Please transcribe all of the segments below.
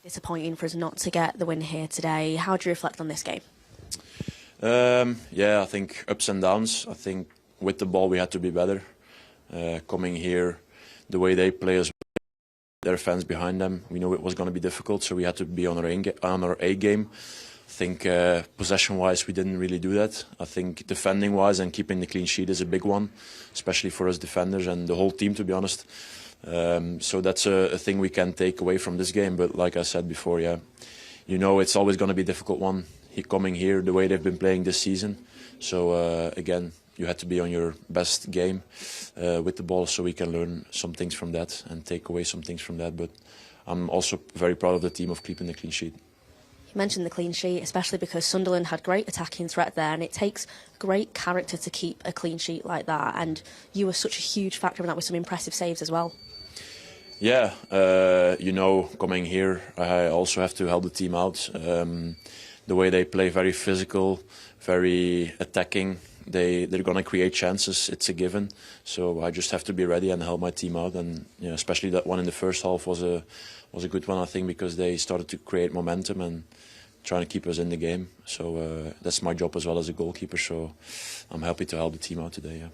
Disappointing for us not to get the win here today. How do you reflect on this game? Yeah, I think ups and downs. I think with the ball we had to be better. Coming here, the way they play as well, their fans behind them, we knew it was going to be difficult, so we had to be on our A game. I think possession-wise we didn't really do that. I think defending-wise and keeping the clean sheet is a big one, especially for us defenders and the whole team, to be honest. So that's a thing we can take away from this game. But like I said before, yeah, you know it's always going to be a difficult one. Coming here, the way they've been playing this season. So again, you had to be on your best game with the ball, so we can learn some things from that and take away some things from that. But I'm also very proud of the team of keeping the clean sheet. You mentioned the clean sheet, especially because Sunderland had great attacking threat there, and it takes great character to keep a clean sheet like that. And you were such a huge factor in that with some impressive saves as well. Yeah, you know, coming here, I also have to help the team out. The way they play, very physical, very attacking. They're going to create chances. It's a given. So I just have to be ready and help my team out. And you know, especially that one in the first half was a good one, I think, because they started to create momentum and trying to keep us in the game. So that's my job as well as a goalkeeper. So I'm happy to help the team out today. Yeah.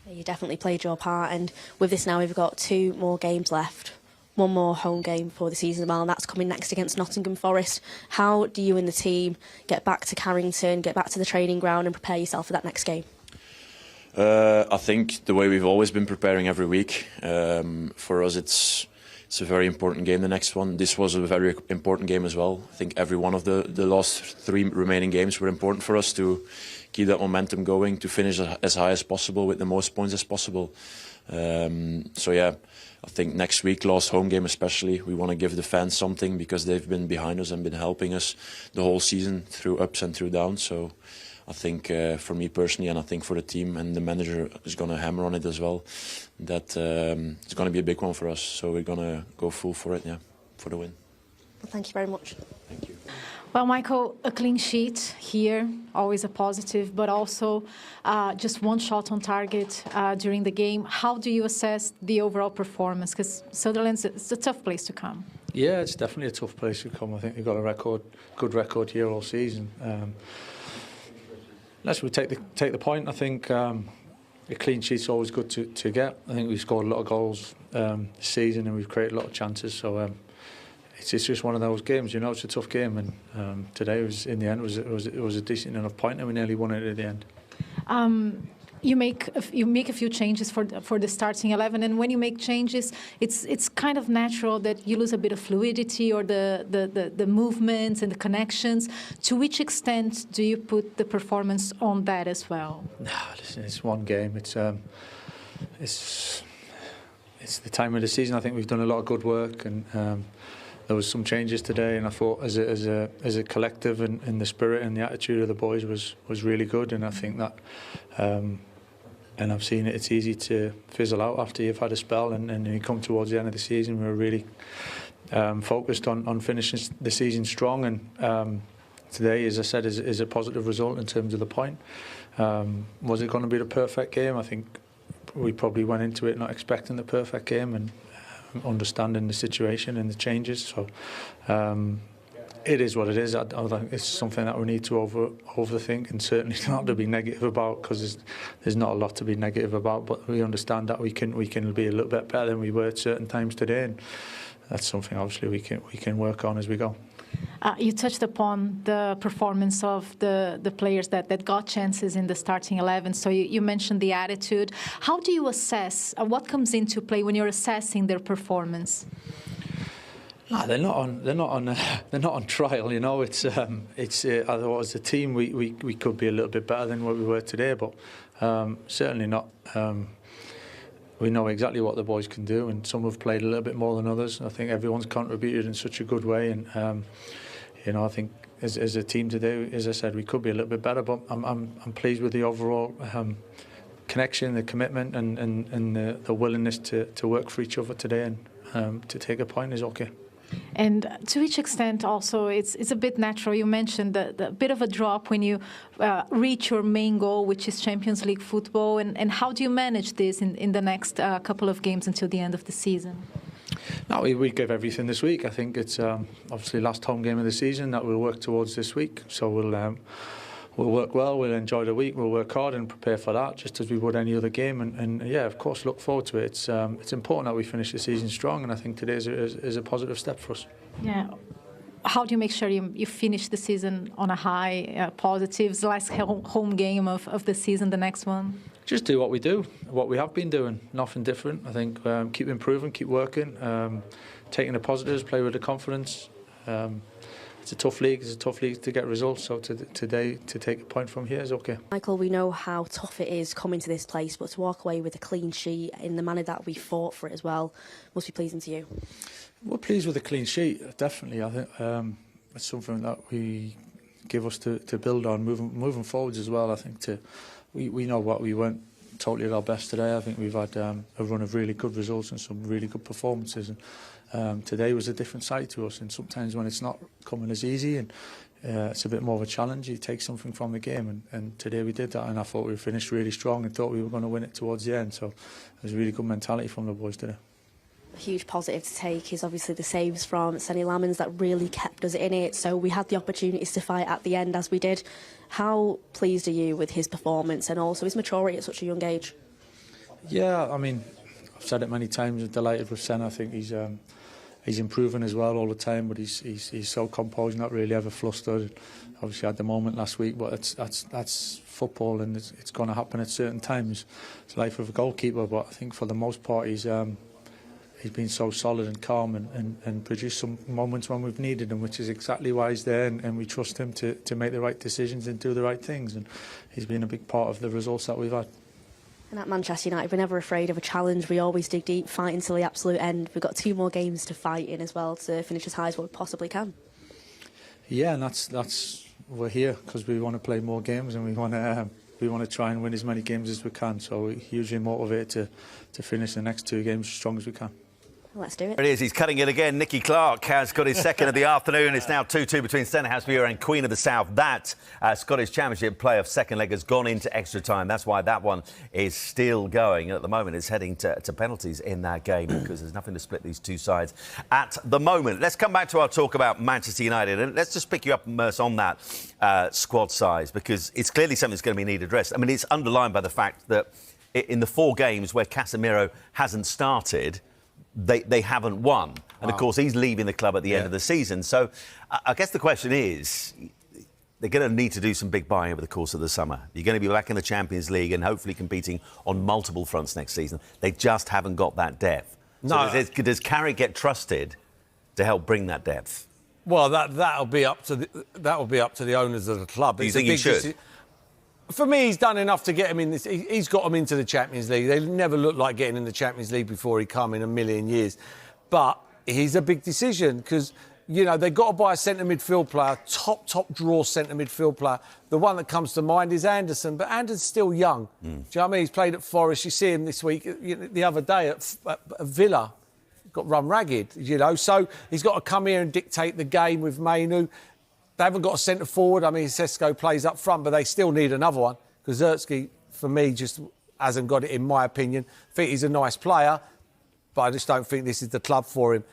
You definitely played your part, and with this now we've got 2 more games left. One more home game for the season as well, and that's coming next against Nottingham Forest. How do you and the team get back to Carrington, get back to the training ground and prepare yourself for that next game? I think the way we've always been preparing every week. For us it's a very important game, the next one. This was a very important game as well. I think every one of the last 3 remaining games were important for us to keep that momentum going, to finish as high as possible with the most points as possible. So yeah, I think next week, last home game especially, we want to give the fans something because they've been behind us and been helping us the whole season through ups and through downs. So I think for me personally, and I think for the team, and the manager is going to hammer on it as well, that it's going to be a big one for us. So we're going to go full for it, yeah, for the win. Well, thank you very much. Thank you. Well, Michael, a clean sheet here, always a positive, but also just 1 shot on target during the game. How do you assess the overall performance? Because Sunderland, it's a tough place to come. Yeah, it's definitely a tough place to come. I think they've got a good record here all season. Unless we take the point, I think a clean sheet's always good to get. I think we've scored a lot of goals this season and we've created a lot of chances. So. It's just one of those games, you know. It's a tough game, and today was, in the end, it was a decent enough point, and we nearly won it at the end. You make a few changes for the starting 11, and when you make changes, it's kind of natural that you lose a bit of fluidity or the movements and the connections. To which extent do you put the performance on that as well? No, listen, it's one game. It's the time of the season. I think we've done a lot of good work, and there was some changes today, and I thought as a collective and the spirit and the attitude of the boys was really good, and I think that and I've seen it's easy to fizzle out after you've had a spell, and you come towards the end of the season, we were really focused on finishing the season strong, and today, as I said, is a positive result in terms of the point. Was it going to be the perfect game? I think we probably went into it not expecting the perfect game, and understanding the situation and the changes. So it is what it is. I think it's something that we need to overthink, and certainly not to be negative about, because there's not a lot to be negative about. But we understand that we can be a little bit better than we were at certain times today, and that's something obviously we can work on as we go. You touched upon the performance of the players that got chances in the starting 11. So you mentioned the attitude. How do you assess what comes into play when you're assessing their performance? No, they're not on trial. You know, it's otherwise the team we could be a little bit better than what we were today, but certainly not. We know exactly what the boys can do, and some have played a little bit more than others. I think everyone's contributed in such a good way, and you know, I think as a team today, as I said, we could be a little bit better. But I'm pleased with the overall connection, the commitment, and the willingness to work for each other today, and to take a point is okay. And to which extent also it's a bit natural. You mentioned the bit of a drop when you reach your main goal, which is Champions League football, and how do you manage this in the next couple of games until the end of the season? No, we gave everything this week. I think it's obviously last home game of the season that we'll work towards this week. So we'll work well, we'll enjoy the week, we'll work hard and prepare for that, just as we would any other game. And yeah, of course, look forward to it. It's important that we finish the season strong, and I think today is a positive step for us. Yeah. How do you make sure you finish the season on a high, positives, last home game of the season, the next one? Just do what we do, what we have been doing, nothing different. I think keep improving, keep working, taking the positives, play with the confidence. It's a tough league. It's a tough league to get results. So today, to take a point from here is okay. Michael, we know how tough it is coming to this place, but to walk away with a clean sheet in the manner that we fought for it as well must be pleasing to you. We're pleased with the clean sheet, definitely. I think it's something that we give us to build on moving forwards as well. I think we know what we weren't totally at our best today. I think we've had a run of really good results and some really good performances. And today was a different side to us. And sometimes when it's not coming as easy and it's a bit more of a challenge, you take something from the game. And today we did that. And I thought we finished really strong and thought we were going to win it towards the end. So it was a really good mentality from the boys today. A huge positive to take is obviously the saves from Senne Lammens that really kept us in it. So we had the opportunities to fight at the end as we did. How pleased are you with his performance and also his maturity at such a young age? Yeah, I mean, I've said it many times. I'm delighted with Senne. I think he's improving as well all the time, but he's so composed, not really ever flustered. Obviously had the moment last week, but that's football and it's going to happen at certain times. It's the life of a goalkeeper, but I think for the most part he's been so solid and calm and produced some moments when we've needed him, which is exactly why he's there, and we trust him to make the right decisions and do the right things, and he's been a big part of the results that we've had. And at Manchester United, we're never afraid of a challenge. We always dig deep, fight until the absolute end. We've got 2 more games to fight in as well to finish as high as what we possibly can. Yeah, and that's we're here because we want to play more games and we want to try and win as many games as we can. So we're hugely motivated to finish the next 2 games as strong as we can. Let's do it. There it is. He's cutting it again. Nicky Clark has got his second of the afternoon. It's now 2-2 between Stenhousemuir and Queen of the South. That Scottish Championship playoff second leg has gone into extra time. That's why that one is still going. At the moment, it's heading to penalties in that game because there's nothing to split these 2 sides at the moment. Let's come back to our talk about Manchester United. And let's just pick you up, Merce, on that squad size because it's clearly something that's going to be needed addressed. I mean, it's underlined by the fact that in the 4 games where Casemiro hasn't started, they haven't won. And, of course, he's leaving the club at the end of the season. So I guess the question is, they're going to need to do some big buying over the course of the summer. You're going to be back in the Champions League and hopefully competing on multiple fronts next season. They just haven't got that depth. No. So does Carrick get trusted to help bring that depth? Well, that'll be up to the owners of the club. Do you think he should? For me, he's done enough to get him in this. He's got them into the Champions League. They never looked like getting in the Champions League before he come in a million years. But he's a big decision because, you know, they've got to buy a centre midfield player, top draw centre midfield player. The one that comes to mind is Anderson, but Anderson's still young. Do you know what I mean? He's played at Forest. You see him this week, the other day at Villa. Got run ragged, you know. So he's got to come here and dictate the game with Mainu. They haven't got a centre forward. I mean, Sesko plays up front, but they still need another one. Because Zertsky, for me, just hasn't got it, in my opinion. I think he's a nice player, but I just don't think this is the club for him.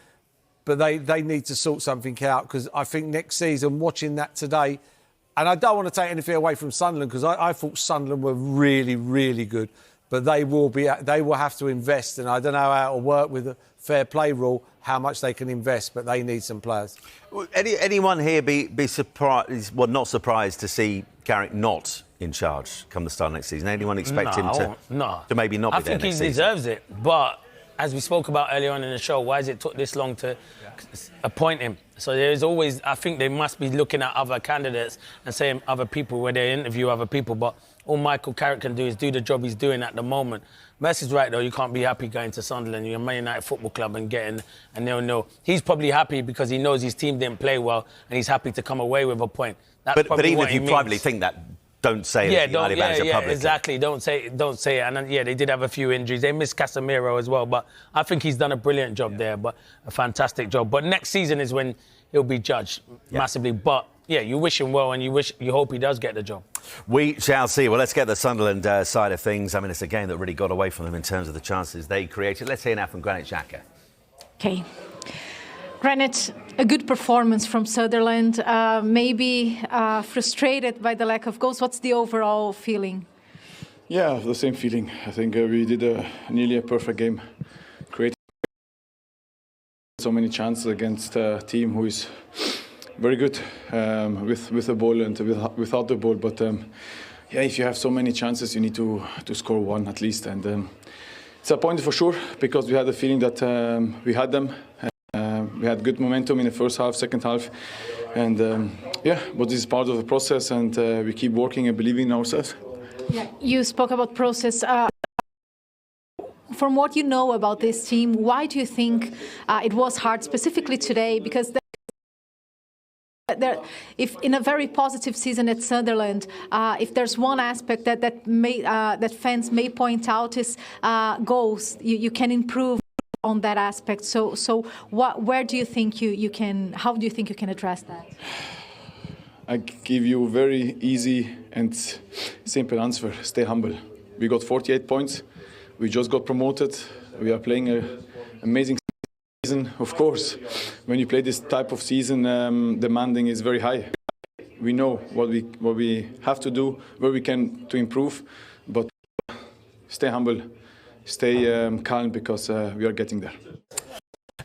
But they need to sort something out, because I think next season, watching that today, and I don't want to take anything away from Sunderland, because I thought Sunderland were really, really good. But they will have to invest, and I don't know how it'll work with the fair play rule, how much they can invest, but they need some players. Anyone here be surprised, well, not surprised to see Carrick not in charge come the start of next season? Anyone expect him to maybe not be there next season? I think he deserves it, but as we spoke about earlier on in the show, why has it took this long to appoint him? So there's always, I think they must be looking at other candidates and saying other people where they interview other people, but all Michael Carrick can do is do the job he's doing at the moment. Mercy's right, though. You can't be happy going to Sunderland, you're a Man United Football Club, and getting a 0-0. He's probably happy because he knows his team didn't play well, and he's happy to come away with a point. But even if you privately think that, don't say it. United manager publicly. Exactly. Don't say it. And they did have a few injuries. They missed Casemiro as well, but I think he's done a brilliant job there, but a fantastic job. But next season is when he'll be judged massively. But you wish him well, and you hope he does get the job. We shall see. Well, let's get the Sunderland side of things. I mean, it's a game that really got away from them in terms of the chances they created. Let's hear now from Granit Xhaka. Okay. Granted, a good performance from Sunderland, maybe frustrated by the lack of goals. What's the overall feeling? Yeah, the same feeling. I think we did nearly a perfect game. Created so many chances against a team who is very good with the ball and without the ball. But yeah, if you have so many chances, you need to score one at least. And disappointed for sure, because we had the feeling that we had them. We had good momentum in the first half, second half. And yeah, but this is part of the process, and we keep working and believing in ourselves. Yeah, you spoke about process. From what you know about this team, why do you think it was hard, specifically today? Because if in a very positive season at Sunderland, if there's one aspect that fans may point out is goals, you can improve on that aspect. So where do you think you can? How do you think you can address that? I give you a very easy and simple answer. Stay humble. We got 48 points. We just got promoted. We are playing an amazing season. Of course, when you play this type of season, demanding is very high. We know what we have to do, where we can to improve, but stay humble, stay calm, because we are getting there.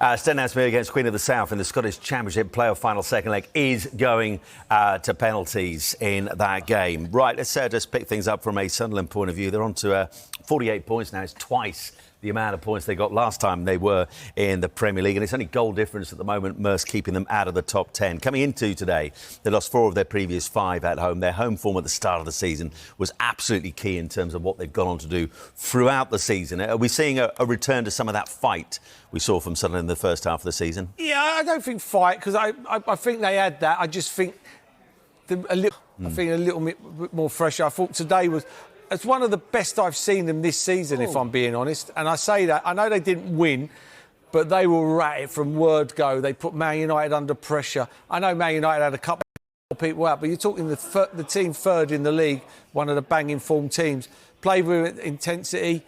Senne Lammens against Queen of the South in the Scottish Championship playoff final second leg is going to penalties in that game. Right, let's just pick things up from a Sunderland point of view. They're on to 48 points now. It's twice the amount of points they got last time they were in the Premier League. And it's only goal difference at the moment, Merse keeping them out of the top 10. Coming into today, they lost 4 of their previous 5 at home. Their home form at the start of the season was absolutely key in terms of what they've gone on to do throughout the season. Are we seeing a return to some of that fight we saw from Sunderland in the first half of the season? Yeah, I don't think fight, because I think they had that. I just think a little bit more pressure. I thought today was... It's one of the best I've seen them this season, if I'm being honest. And I say that, I know they didn't win, but they were at it from word go. They put Man United under pressure. I know Man United had a couple of people out, but you're talking the team third in the league, one of the banging form teams. Played with intensity.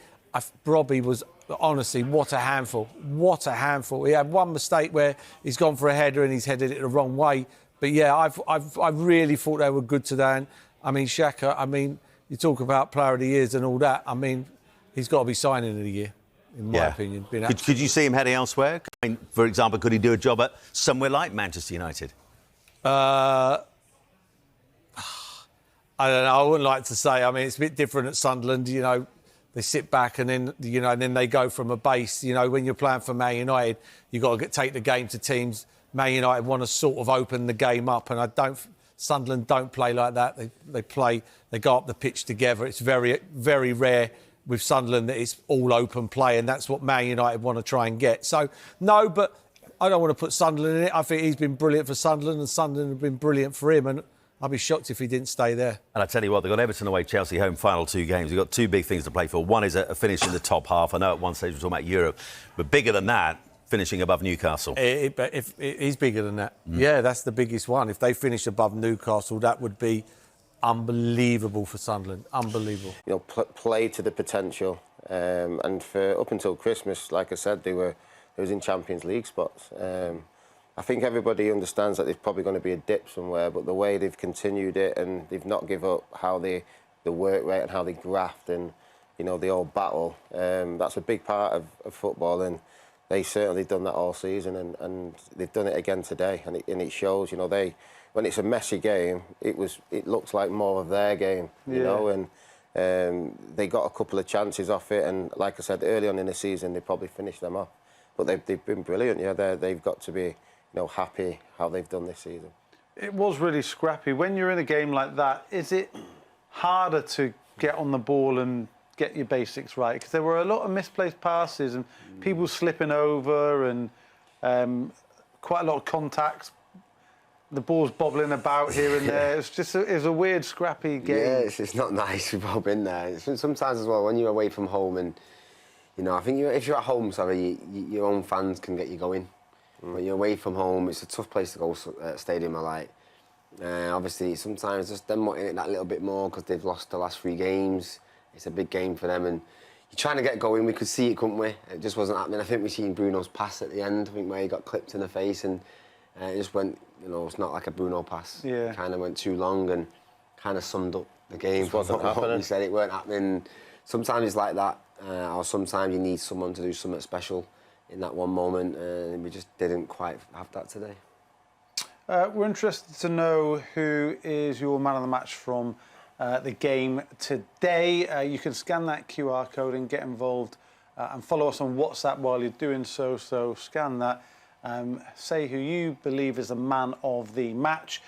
Robbie was, honestly, what a handful. What a handful. He had one mistake where he's gone for a header and he's headed it the wrong way. But yeah, I really thought they were good today. And I mean, Xhaka, you talk about player of the years and all that. I mean, he's got to be signing of the year, in my opinion. Could you see him heading elsewhere? I mean, for example, could he do a job at somewhere like Manchester United? I don't know. I wouldn't like to say. I mean, it's a bit different at Sunderland. You know, they sit back and then, and then they go from a base. You know, when you're playing for Man United, you've got to take the game to teams. Man United want to sort of open the game up, and Sunderland don't play like that. They go up the pitch together. It's very, very rare with Sunderland that it's all open play, and that's what Man United want to try and get. So, no, but I don't want to put Sunderland in it. I think he's been brilliant for Sunderland, and Sunderland have been brilliant for him, and I'd be shocked if he didn't stay there. And I tell you what, they've got Everton away, Chelsea home, final 2 games. They've got 2 big things to play for. One is a finish in the top half. I know at one stage we're talking about Europe, but bigger than that, finishing above Newcastle. If he's bigger than that. Yeah, that's the biggest one. If they finish above Newcastle, that would be unbelievable for Sunderland. Unbelievable. You know, play to the potential. And for up until Christmas, like I said, they was in Champions League spots. I think everybody understands that there's probably going to be a dip somewhere, but the way they've continued it and they've not give up, how the work rate and how they graft and, the old battle, that's a big part of football. And they certainly done that all season, and they've done it again today, and it shows. When it's a messy game, it looks like more of their game, you know, and they got a couple of chances off it, and like I said, early on in the season, they probably finished them off, but they've been brilliant. Yeah, they've got to be happy how they've done this season. It was really scrappy. When you're in a game like that, is it harder to get on the ball and get your basics right? Because there were a lot of misplaced passes and people slipping over and quite a lot of contacts. The ball's bobbling about here and there. It's a weird, scrappy game. Yeah, it's not nice. We've all been there. Sometimes as well, when you're away from home and, I think if you're at home, your own fans can get you going. When you're away from home, it's a tough place to go, stadium I like. Obviously, sometimes just them wanting it that little bit more because they've lost the last 3 games. It's a big game for them, and trying to get going. We could see it, couldn't we? It just wasn't happening. I think we seen Bruno's pass at the end. I think where he got clipped in the face and it just went. It's not like a Bruno pass. Yeah. Kind of went too long and kind of summed up the game. It wasn't happening. We said it weren't happening. Sometimes it's like that, or sometimes you need someone to do something special in that one moment, and we just didn't quite have that today. We're interested to know who is your man of the match from the game today. You can scan that QR code and get involved and follow us on WhatsApp while you're doing so. So scan that. Say who you believe is the man of the match.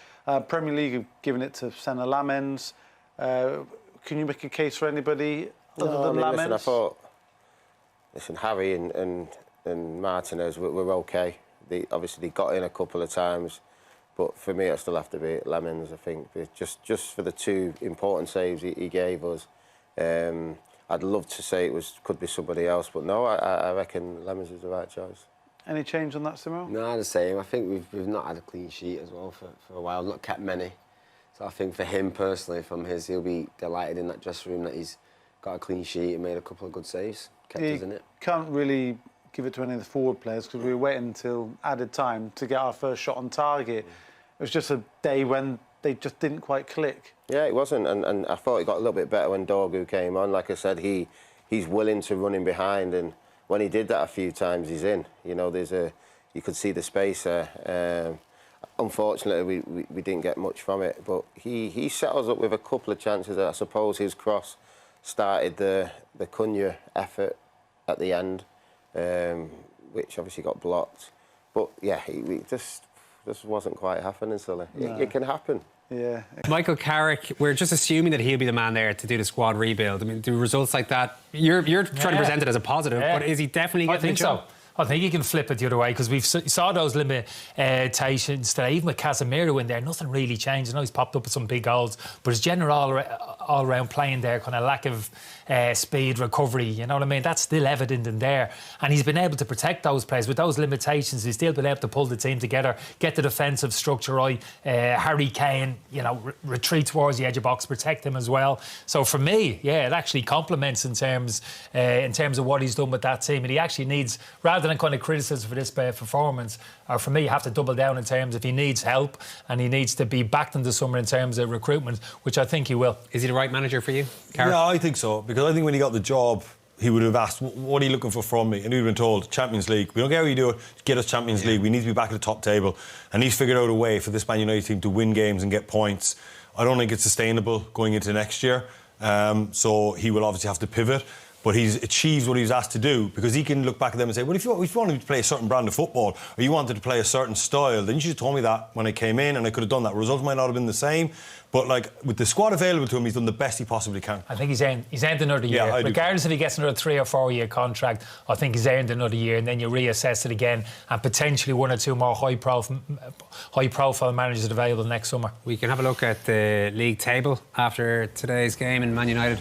Premier League have given it to Senne Lammens. Can you make a case for anybody other than Lammens? Listen, I thought, Harry and Martinez were okay. They obviously got in a couple of times, but for me, I still have to be Lammens. I think just for the 2 important saves he gave us. I'd love to say could be somebody else, but no, I reckon Lammens is the right choice. Any change on that, Simo? No, the same. I think we've not had a clean sheet as well for a while. Not kept many. So I think for him personally, he'll be delighted in that dressing room that he's got a clean sheet and made a couple of good saves. Kept us in it. Can't really give it to any of the forward players because we were waiting until added time to get our first shot on target. It was just a day when they just didn't quite click. Yeah, it wasn't, and I thought it got a little bit better when Dorgu came on. Like I said, he's willing to run in behind, and when he did that a few times, he's in. You could see the space there. Unfortunately, we didn't get much from it, but he set us up with a couple of chances. I suppose his cross started the Cunha effort at the end, which obviously got blocked. But yeah, we just wasn't quite happening, Sully. No. It can happen. Yeah. Michael Carrick, we're just assuming that he'll be the man there to do the squad rebuild. I mean, do results like that, you're trying to present it as a positive, but is he definitely getting the job? I think he can flip it the other way because we saw those limitations today. Even with Casemiro in there, nothing really changed. I know he's popped up with some big goals, but his general all-round playing there, kind of lack of speed, recovery, you know what I mean? That's still evident in there. And he's been able to protect those players. With those limitations, he's still been able to pull the team together, get the defensive structure right. Harry Kane, retreat towards the edge of box, protect him as well. So for me, yeah, it actually complements in terms of what he's done with that team. And he actually needs, rather than kind of criticism for this performance, or for me, you have to double down in terms if he needs help and he needs to be backed in the summer in terms of recruitment, which I think he will. Is he the right manager for you, Carrick? Yeah, I think so, because I think when he got the job, he would have asked, what are you looking for from me? And he'd been told, Champions League. We don't care how you do it, get us Champions League. We need to be back at the top table. And he's figured out a way for this Man United team to win games and get points. I don't think it's sustainable going into next year. So he will obviously have to pivot. But he's achieved what he was asked to do, because he can look back at them and say, well, if you wanted to play a certain brand of football or you wanted to play a certain style, then you should have told me that when I came in and I could have done that. Results might not have been the same, but with the squad available to him, he's done the best he possibly can. I think he's earned another year. Yeah, regardless if he gets another 3 or 4 year contract, I think he's earned another year, and then you reassess it again and potentially 1 or 2 more high profile managers available next summer. We can have a look at the league table after today's game, and Man United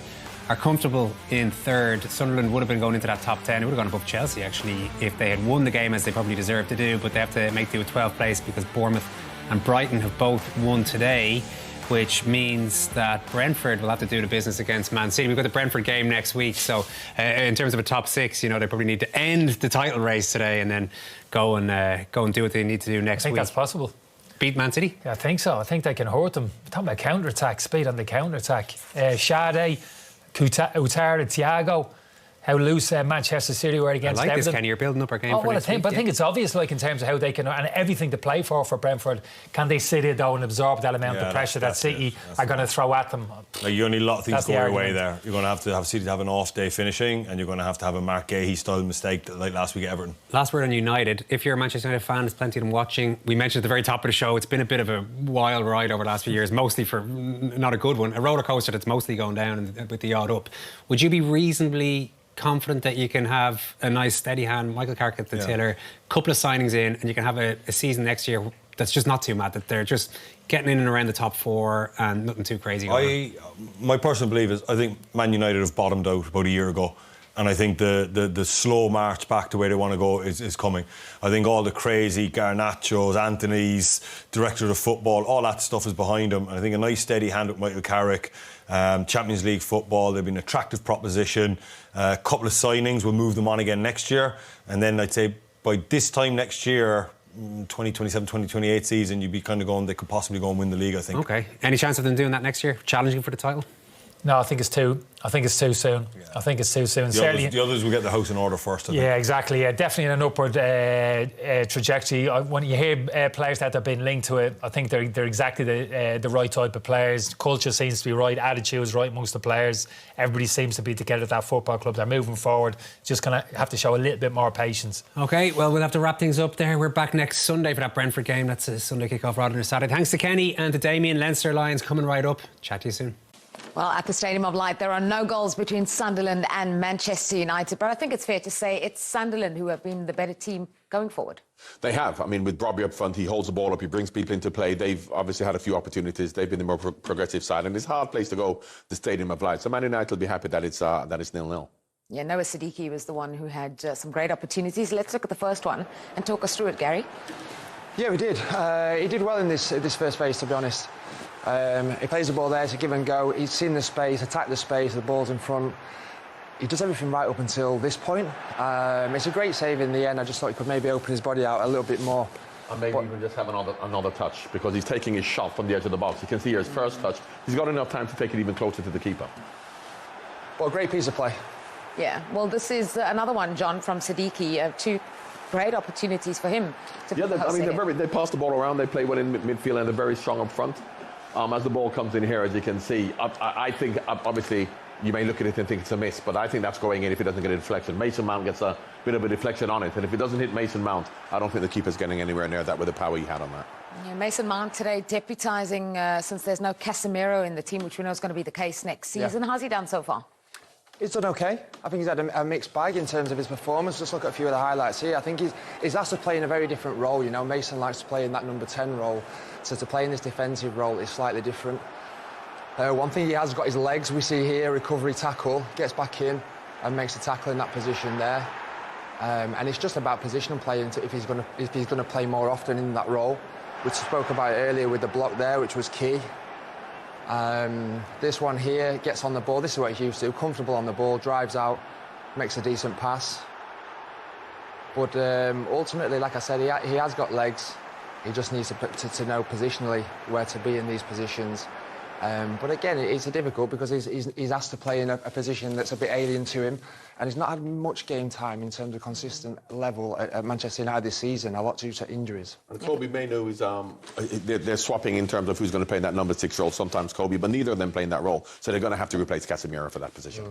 are comfortable in third. Sunderland would have been going into that top 10. It would have gone above Chelsea, actually, if they had won the game, as they probably deserve to do, but they have to make do with 12th place because Bournemouth and Brighton have both won today, which means that Brentford will have to do the business against Man City. We've got the Brentford game next week, so in terms of a top 6, they probably need to end the title race today and then go and do what they need to do next week. I think that's possible. Beat Man City? Yeah, I think so. I think they can hurt them. We're talking about counter-attack, speed on the counter-attack. Sade, Ouattara, Thiago, how loose Manchester City were against Everton. I like Everton. this, Kenny. You're building up our game for next week. But I think it's obvious, in terms of how they can, and everything to play for Brentford. Can they sit in, though, and absorb that amount of pressure that City are going to throw at them? You only need a lot of things going your way there. You're going to have City to have an off day finishing, and you're going to have a Mark Gahey-style mistake like last week at Everton. Last word on United. If you're a Manchester United fan, there's plenty of them watching. We mentioned at the very top of the show, it's been a bit of a wild ride over the last few years, mostly for not a good one. A roller coaster that's mostly going down with the odd up. Would you be reasonably confident that you can have a nice steady hand, Michael Carrick at the tiller, couple of signings in, and you can have a season next year that's just not too mad, that they're just getting in and around the top 4 and nothing too crazy going on? My personal belief is I think Man United have bottomed out about a year ago. And I think the slow march back to where they want to go is coming. I think all the crazy Garnachos, Anthony's, director of football, all that stuff is behind them. And I think a nice steady hand with Michael Carrick, Champions League football, they've been an attractive proposition. A couple of signings will move them on again next year. And then I'd say by this time next year, 2027, 2028 season, you'd be kind of going, they could possibly go and win the league, I think. Okay. Any chance of them doing that next year? Challenging for the title? No, I think it's too soon. Yeah. I think it's too soon. The others will get the house in order first, I think. Yeah, exactly. Yeah, definitely in an upward trajectory. When you hear players that have been linked to it, I think they're exactly the right type of players. Culture seems to be right. Attitude is right amongst the players. Everybody seems to be together at that football club. They're moving forward. Just going to have to show a little bit more patience. OK, well, we'll have to wrap things up there. We're back next Sunday for that Brentford game. That's a Sunday kickoff rather than a Saturday. Thanks to Kenny and to Damien. Leinster Lions coming right up. Chat to you soon. Well, at the Stadium of Light, there are no goals between Sunderland and Manchester United, but I think it's fair to say it's Sunderland who have been the better team going forward. They have. I mean, with Robbie up front, he holds the ball up, he brings people into play. They've obviously had a few opportunities. They've been the more progressive side, and it's a hard place to go, the Stadium of Light. So Man United will be happy that it's 0-0. Yeah, Noah Siddiqui was the one who had some great opportunities. Let's look at the first one and talk us through it, Gary. Yeah, we did. He did well in this first phase, to be honest. He plays the ball there to give and go. He's seen the space, attacked the space, the ball's in front. He does everything right up until this point. It's a great save in the end. I just thought he could maybe open his body out a little bit more. And maybe even just have another touch, because he's taking his shot from the edge of the box. You can see here his first touch. He's got enough time to take it even closer to the keeper. Well, a great piece of play. Yeah, well, this is another one, John, from Siddiqui. Two great opportunities for him to they pass the ball around. They play well in midfield, and they're very strong up front. As the ball comes in here, as you can see, I think, obviously, you may look at it and think it's a miss, but I think that's going in if he doesn't get a deflection. Mason Mount gets a bit of a deflection on it, and if it doesn't hit Mason Mount, I don't think the keeper's getting anywhere near that with the power he had on that. Yeah, Mason Mount today deputising since there's no Casemiro in the team, which we know is going to be the case next season. Yeah. How's he done so far? He's done OK. I think he's had a mixed bag in terms of his performance. Just look at a few of the highlights here. I think he's asked to play in a very different role. You know, Mason likes to play in that number 10 role. So to play in this defensive role is slightly different. One thing he has got his legs. We see here, recovery tackle, gets back in and makes the tackle in that position there. And it's just about position and play if he's going to play more often in that role, which I spoke about earlier with the block there, which was key. This one here gets on the ball. This is what he used to do. Comfortable on the ball, drives out, makes a decent pass. But ultimately, like I said, he has got legs. He just needs to know positionally where to be in these positions. But again, it's difficult because he's asked to play in a position that's a bit alien to him, and he's not had much game time in terms of consistent level at Manchester United this season, a lot due to injuries. And Kobe Mainoo is, they're swapping in terms of who's going to play that number 6 role, sometimes Kobe, but neither of them playing that role, so they're going to have to replace Casemiro for that position.